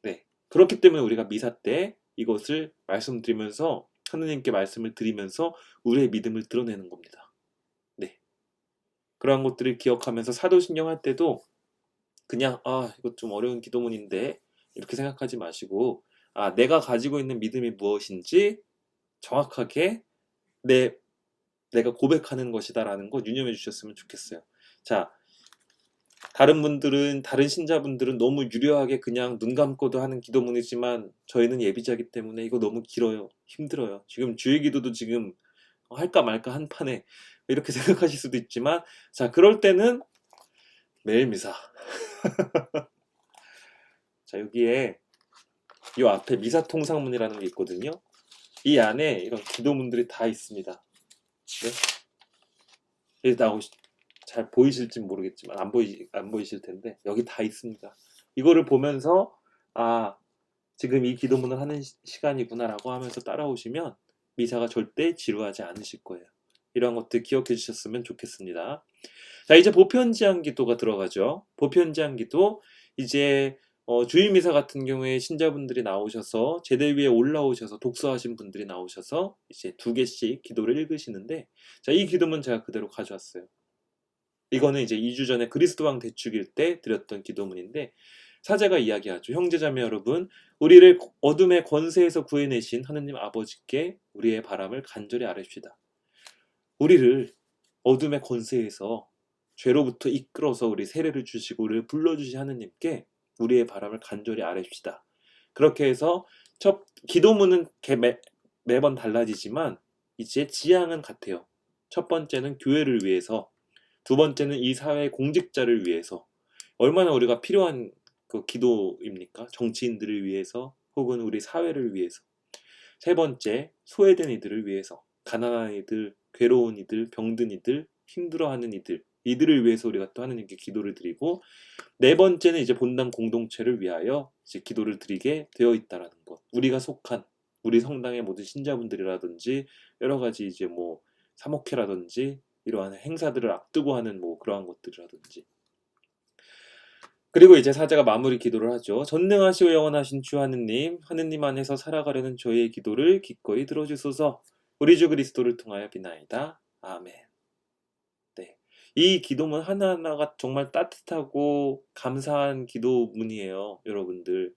네. 그렇기 때문에 우리가 미사 때 이것을 말씀드리면서 하느님께 말씀을 드리면서 우리의 믿음을 드러내는 겁니다. 네. 그러한 것들을 기억하면서 사도신경 할 때도 그냥 이거 좀 어려운 기도문인데 이렇게 생각하지 마시고 내가 가지고 있는 믿음이 무엇인지 정확하게 내가 고백하는 것이다라는 거 유념해 주셨으면 좋겠어요. 자, 다른 신자분들은 너무 유려하게 그냥 눈 감고도 하는 기도문이지만 저희는 예비자이기 때문에 이거 너무 길어요. 힘들어요. 지금 주일기도도 지금 할까 말까 한 판에 이렇게 생각하실 수도 있지만, 자, 그럴 때는 매일 미사. 자, 여기에 이 앞에 미사 통상문이라는 게 있거든요. 이 안에 이런 기도문들이 다 있습니다. 네? 잘 보이실지 모르겠지만 안 보이실 텐데 여기 다 있습니다. 이거를 보면서 지금 이 기도문을 하는 시간이구나라고 하면서 따라오시면 미사가 절대 지루하지 않으실 거예요. 이런 것들 기억해 주셨으면 좋겠습니다. 자, 이제 보편제한기도가 들어가죠. 보편제한기도 이제 주일미사 같은 경우에 신자분들이 나오셔서 제대 위에 올라오셔서 독서하신 분들이 나오셔서 이제 2개씩 기도를 읽으시는데, 자, 이 기도문 제가 그대로 가져왔어요. 이거는 이제 2주 전에 그리스도왕 대축일 때 드렸던 기도문인데, 사제가 이야기하죠. 형제자매 여러분, 우리를 어둠의 권세에서 구해내신 하느님 아버지께 우리의 바람을 간절히 아뢰시다. 우리를 어둠의 권세에서 죄로부터 이끌어서 우리 세례를 주시고 우리를 불러주신 하느님께 우리의 바람을 간절히 아뢰시다. 그렇게 해서 첫 기도문은 매번 달라지지만 이제 지향은 같아요. 첫 번째는 교회를 위해서, 두 번째는 이 사회의 공직자를 위해서, 얼마나 우리가 필요한 그 기도입니까? 정치인들을 위해서 혹은 우리 사회를 위해서. 세 번째, 소외된 이들을 위해서, 가난한 이들, 괴로운 이들, 병든 이들, 힘들어하는 이들을 위해서 우리가 또 하느님께 기도를 드리고, 네 번째는 이제 본당 공동체를 위하여 이제 기도를 드리게 되어 있다라는 것. 우리가 속한 우리 성당의 모든 신자분들이라든지 여러 가지 이제 뭐 사목회라든지 이러한 행사들을 앞두고 하는 뭐 그러한 것들이라든지. 그리고 이제 사제가 마무리 기도를 하죠. 전능하시오 영원하신 주 하느님, 하느님 안에서 살아가려는 저희의 기도를 기꺼이 들어주소서. 우리 주 그리스도를 통하여 비나이다. 아멘. 네, 이 기도문 하나하나가 정말 따뜻하고 감사한 기도문이에요. 여러분들,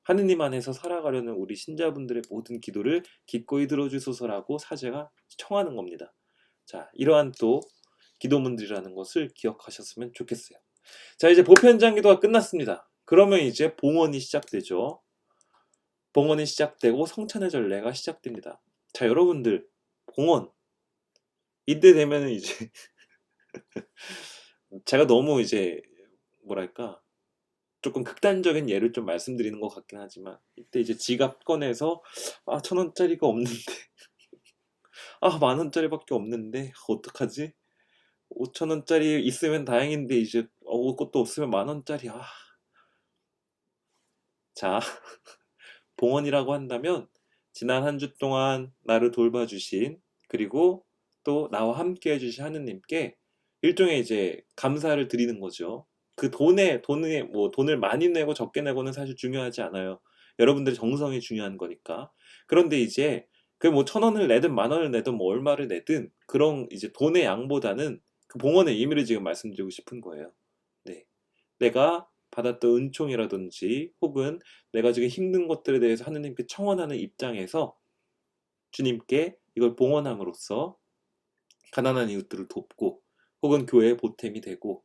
하느님 안에서 살아가려는 우리 신자분들의 모든 기도를 기꺼이 들어주소서라고 사제가 청하는 겁니다. 자, 이러한 또 기도문들이라는 것을 기억하셨으면 좋겠어요. 자, 이제 보편장기도가 끝났습니다. 그러면 이제 봉헌이 시작되죠. 봉헌이 시작되고 성찬의 전례가 시작됩니다. 자, 여러분들, 봉헌 이때 되면은 이제 제가 너무 이제 뭐랄까, 조금 극단적인 예를 좀 말씀드리는 것 같긴 하지만, 이때 이제 지갑 꺼내서, 아, 1,000원짜리가 없는데, 아, 10,000원짜리밖에 없는데, 어떡하지? 5,000원짜리 있으면 다행인데, 이제, 그것도 없으면 10,000원짜리, 아. 자, 봉헌이라고 한다면, 지난 한 주 동안 나를 돌봐주신, 그리고 또 나와 함께 해주신 하느님께 일종의 이제 감사를 드리는 거죠. 그 돈을 많이 내고 적게 내고는 사실 중요하지 않아요. 여러분들의 정성이 중요한 거니까. 그런데 이제 그 뭐 1,000원을 내든 10,000원을 내든 뭐 얼마를 내든 그런 이제 돈의 양보다는 그 봉헌의 의미를 지금 말씀드리고 싶은 거예요. 네. 내가 받았던 은총이라든지 혹은 내가 지금 힘든 것들에 대해서 하느님께 청원하는 입장에서 주님께 이걸 봉헌함으로써 가난한 이웃들을 돕고 혹은 교회의 보탬이 되고,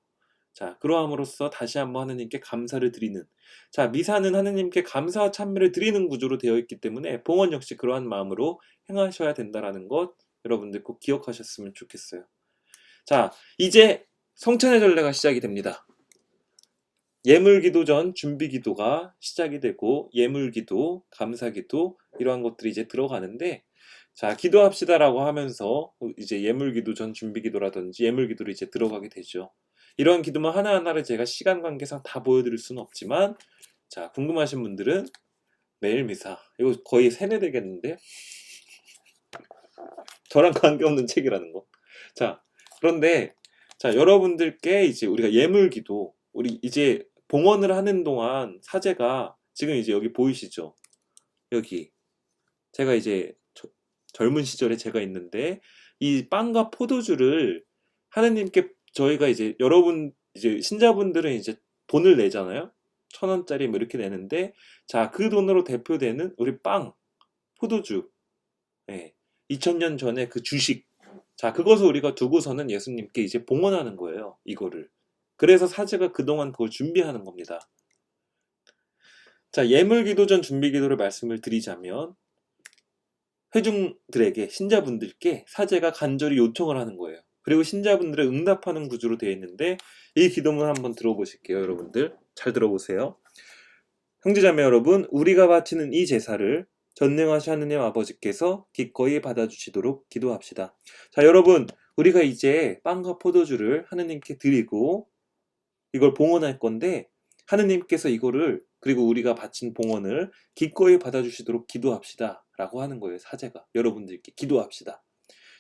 자, 그러함으로써 다시 한번 하느님께 감사를 드리는, 자, 미사는 하느님께 감사와 찬미를 드리는 구조로 되어 있기 때문에 봉헌 역시 그러한 마음으로 행하셔야 된다라는 것 여러분들 꼭 기억하셨으면 좋겠어요. 자, 이제 성찬의 전례가 시작이 됩니다. 예물기도 전 준비기도가 시작이 되고 예물기도, 감사기도 이러한 것들이 이제 들어가는데, 자, 기도합시다라고 하면서 이제 예물기도 전 준비기도라든지 예물기도로 이제 들어가게 되죠. 이러한 기도만 하나하나를 제가 시간 관계상 다 보여드릴 수는 없지만, 자, 궁금하신 분들은 매일 미사, 이거 거의 세뇌되겠는데? 저랑 관계없는 책이라는 거. 자, 그런데 자, 여러분들께 이제 우리가 예물기도, 우리 이제 봉헌을 하는 동안 사제가 지금 이제 여기 보이시죠? 여기 제가 이제 젊은 시절에 제가 있는데 이 빵과 포도주를 하느님께 저희가 이제 여러분 이제 신자분들은 이제 돈을 내잖아요. 1,000원짜리 뭐 이렇게 내는데, 자, 그 돈으로 대표되는 우리 빵, 포도주, 예, 2000년 전에 그 주식, 자, 그것을 우리가 두고서는 예수님께 이제 봉헌하는 거예요. 이거를. 그래서 사제가 그동안 그걸 준비하는 겁니다. 자, 예물기도 전 준비기도를 말씀을 드리자면 회중들에게, 신자분들께 사제가 간절히 요청을 하는 거예요. 그리고 신자분들의 응답하는 구조로 되어 있는데, 이 기도문 한번 들어보실게요. 여러분들 잘 들어보세요. 형제자매 여러분, 우리가 바치는 이 제사를 전능하신 하느님 아버지께서 기꺼이 받아주시도록 기도합시다. 자, 여러분, 우리가 이제 빵과 포도주를 하느님께 드리고 이걸 봉헌할 건데, 하느님께서 이거를, 그리고 우리가 바친 봉헌을 기꺼이 받아주시도록 기도합시다 라고 하는 거예요. 사제가 여러분들께 기도합시다.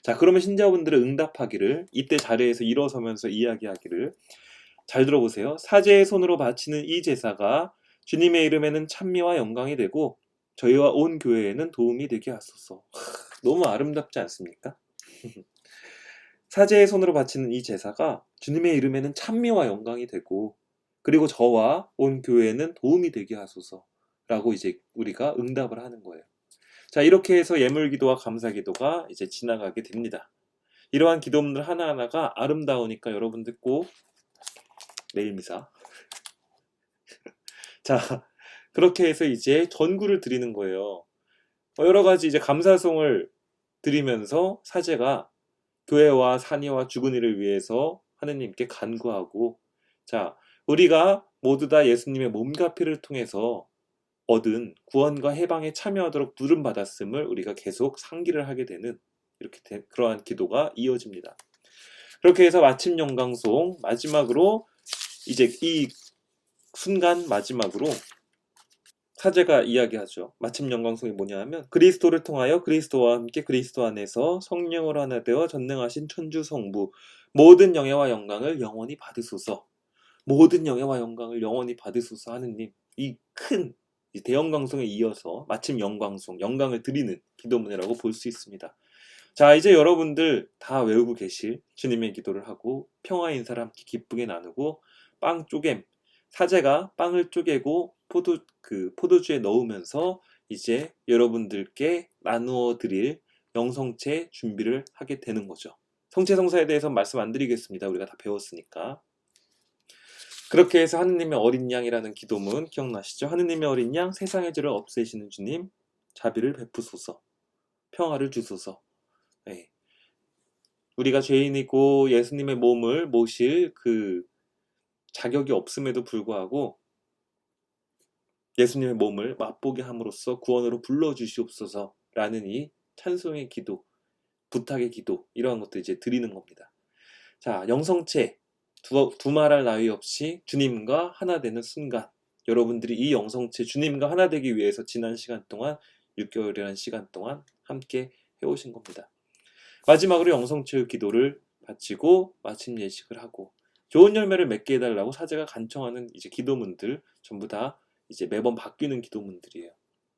자, 그러면 신자분들은 응답하기를, 이때 자리에서 일어서면서 이야기하기를, 잘 들어보세요. 사제의 손으로 바치는 이 제사가 주님의 이름에는 찬미와 영광이 되고 저희와 온 교회에는 도움이 되게 하소서. 너무 아름답지 않습니까? 사제의 손으로 바치는 이 제사가 주님의 이름에는 찬미와 영광이 되고 그리고 저와 온 교회에는 도움이 되게 하소서라고 이제 우리가 응답을 하는 거예요. 자, 이렇게 해서 예물기도와 감사기도가 이제 지나가게 됩니다. 이러한 기도문들 하나하나가 아름다우니까 여러분들 꼭 매일 미사. 자, 그렇게 해서 이제 전구를 드리는 거예요. 여러 가지 이제 감사송을 드리면서 사제가 교회와 산이와 주근이를 위해서 하느님께 간구하고, 자, 우리가 모두 다 예수님의 몸과 피를 통해서 얻은 구원과 해방에 참여하도록 부름받았음을 우리가 계속 상기를 하게 되는, 이렇게 그러한 기도가 이어집니다. 그렇게 해서 마침 영광송 마지막으로 이제 이 순간 마지막으로 사제가 이야기하죠. 마침 영광송이 뭐냐 하면, 그리스도를 통하여 그리스도와 함께 그리스도 안에서 성령으로 하나 되어 전능하신 천주 성부 모든 영예와 영광을 영원히 받으소서. 모든 영예와 영광을 영원히 받으소서. 하느님, 이 큰 대영광송에 이어서 마침 영광송, 영광을 드리는 기도문이라고 볼 수 있습니다. 자, 이제 여러분들 다 외우고 계실 주님의 기도를 하고 평화 인사를 함께 기쁘게 나누고, 빵 쪼갰, 사제가 빵을 쪼개고 포도주에 넣으면서 이제 여러분들께 나누어 드릴 영성체 준비를 하게 되는 거죠. 성체성사에 대해서 말씀 안 드리겠습니다. 우리가 다 배웠으니까. 그렇게 해서 하느님의 어린 양이라는 기도문 기억나시죠? 하느님의 어린 양, 세상의 죄를 없애시는 주님, 자비를 베푸소서, 평화를 주소서. 네. 우리가 죄인이고 예수님의 몸을 모실 그 자격이 없음에도 불구하고 예수님의 몸을 맛보게 함으로써 구원으로 불러주시옵소서라는 이 찬송의 기도, 부탁의 기도, 이러한 것도 이제 드리는 겁니다. 자, 영성체, 두말할 나위 없이 주님과 하나 되는 순간, 여러분들이 이 영성체 주님과 하나 되기 위해서 지난 시간 동안 6개월이라는 시간 동안 함께 해오신 겁니다. 마지막으로 영성체의 기도를 바치고 마침 예식을 하고 좋은 열매를 맺게 해달라고 사제가 간청하는 이제 기도문들 전부 다 이제 매번 바뀌는 기도문들이에요.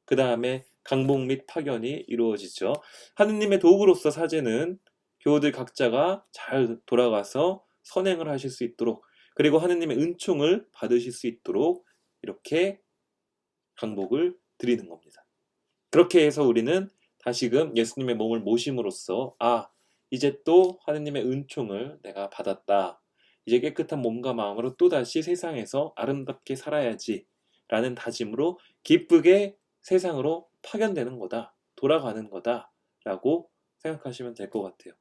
그 다음에 강복 및 파견이 이루어지죠. 하느님의 도구로서 사제는 교우들 각자가 잘 돌아가서 선행을 하실 수 있도록, 그리고 하느님의 은총을 받으실 수 있도록 이렇게 강복을 드리는 겁니다. 그렇게 해서 우리는 다시금 예수님의 몸을 모심으로써 이제 또 하느님의 은총을 내가 받았다. 이제 깨끗한 몸과 마음으로 또다시 세상에서 아름답게 살아야지 라는 다짐으로 기쁘게 세상으로 파견되는 거다. 돌아가는 거다. 라고 생각하시면 될 것 같아요.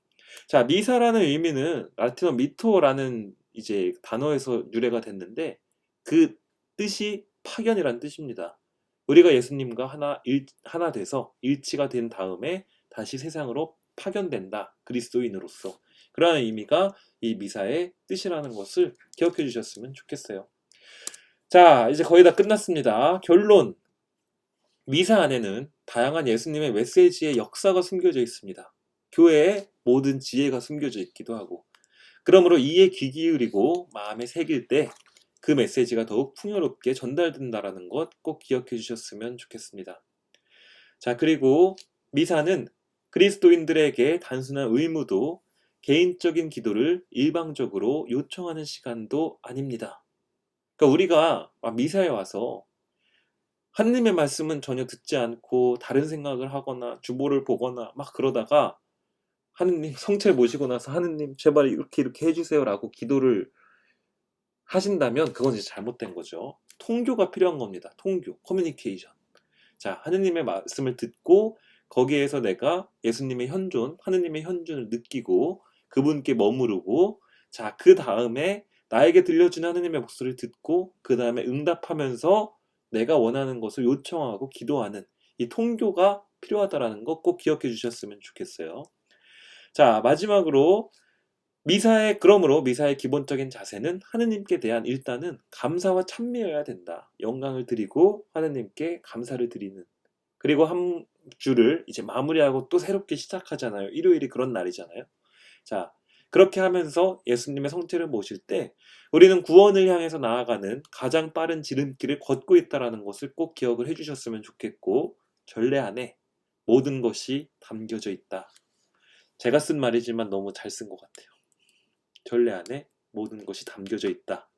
자, 미사라는 의미는 라틴어 미토라는 이제 단어에서 유래가 됐는데 그 뜻이 파견이란 뜻입니다. 우리가 예수님과 하나 돼서 일치가 된 다음에 다시 세상으로 파견된다. 그리스도인으로서. 그러한 의미가 이 미사의 뜻이라는 것을 기억해 주셨으면 좋겠어요. 자, 이제 거의 다 끝났습니다. 결론. 미사 안에는 다양한 예수님의 메시지의 역사가 숨겨져 있습니다. 교회의 모든 지혜가 숨겨져 있기도 하고, 그러므로 이에 귀 기울이고 마음에 새길 때 그 메시지가 더욱 풍요롭게 전달된다는 것 꼭 기억해 주셨으면 좋겠습니다. 자, 그리고 미사는 그리스도인들에게 단순한 의무도 개인적인 기도를 일방적으로 요청하는 시간도 아닙니다. 그러니까 우리가 미사에 와서 하느님의 말씀은 전혀 듣지 않고 다른 생각을 하거나 주보를 보거나 막 그러다가 하느님 성체 모시고 나서 하느님 제발 이렇게 해주세요라고 기도를 하신다면 그건 이제 잘못된 거죠. 통교가 필요한 겁니다. 통교, 커뮤니케이션. 자, 하느님의 말씀을 듣고 거기에서 내가 예수님의 현존, 하느님의 현존을 느끼고 그분께 머무르고, 자, 그 다음에 나에게 들려주는 하느님의 목소리를 듣고 그 다음에 응답하면서 내가 원하는 것을 요청하고 기도하는 이 통교가 필요하다라는 거 꼭 기억해 주셨으면 좋겠어요. 자, 마지막으로 그러므로 미사의 기본적인 자세는 하느님께 대한 일단은 감사와 찬미여야 된다. 영광을 드리고 하느님께 감사를 드리는. 그리고 한 주를 이제 마무리하고 또 새롭게 시작하잖아요. 일요일이 그런 날이잖아요. 자, 그렇게 하면서 예수님의 성체를 모실 때 우리는 구원을 향해서 나아가는 가장 빠른 지름길을 걷고 있다는 것을 꼭 기억을 해주셨으면 좋겠고, 전례 안에 모든 것이 담겨져 있다. 제가 쓴 말이지만 너무 잘 쓴 것 같아요. 전례 안에 모든 것이 담겨져 있다.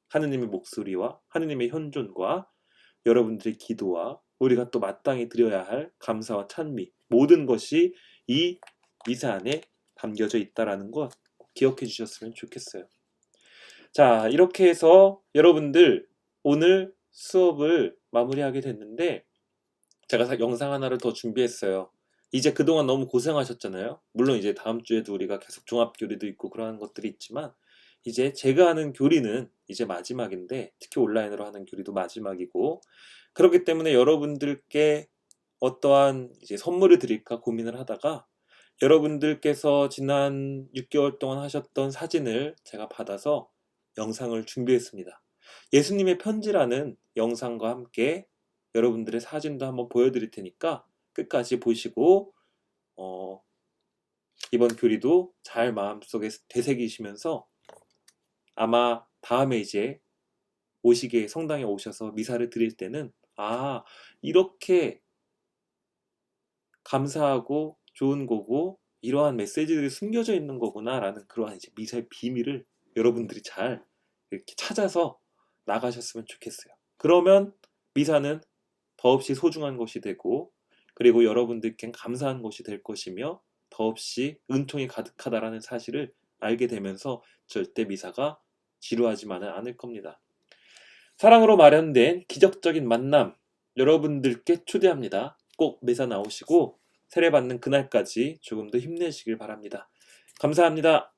하느님의 목소리와 하느님의 현존과 여러분들의 기도와 우리가 또 마땅히 드려야 할 감사와 찬미, 모든 것이 이 미사 안에 담겨져 있다라는 것 기억해 주셨으면 좋겠어요. 자, 이렇게 해서 여러분들 오늘 수업을 마무리하게 됐는데 제가 영상 하나를 더 준비했어요. 이제 그동안 너무 고생하셨잖아요. 물론 이제 다음 주에도 우리가 계속 종합교리도 있고 그러한 것들이 있지만 이제 제가 하는 교리는 이제 마지막인데, 특히 온라인으로 하는 교리도 마지막이고, 그렇기 때문에 여러분들께 어떠한 이제 선물을 드릴까 고민을 하다가 여러분들께서 지난 6개월 동안 하셨던 사진을 제가 받아서 영상을 준비했습니다. 예수님의 편지라는 영상과 함께 여러분들의 사진도 한번 보여드릴 테니까 끝까지 보시고 이번 교리도 잘 마음속에 되새기시면서 아마 다음에 이제 성당에 오셔서 미사를 드릴 때는 이렇게 감사하고 좋은 거고 이러한 메시지들이 숨겨져 있는 거구나 라는 그러한 이제 미사의 비밀을 여러분들이 잘 이렇게 찾아서 나가셨으면 좋겠어요. 그러면 미사는 더없이 소중한 것이 되고, 그리고 여러분들께 감사한 것이 될 것이며 더없이 은총이 가득하다라는 사실을 알게 되면서 절대 미사가 지루하지만은 않을 겁니다. 사랑으로 마련된 기적적인 만남 여러분들께 초대합니다. 꼭 미사 나오시고 세례받는 그날까지 조금 더 힘내시길 바랍니다. 감사합니다.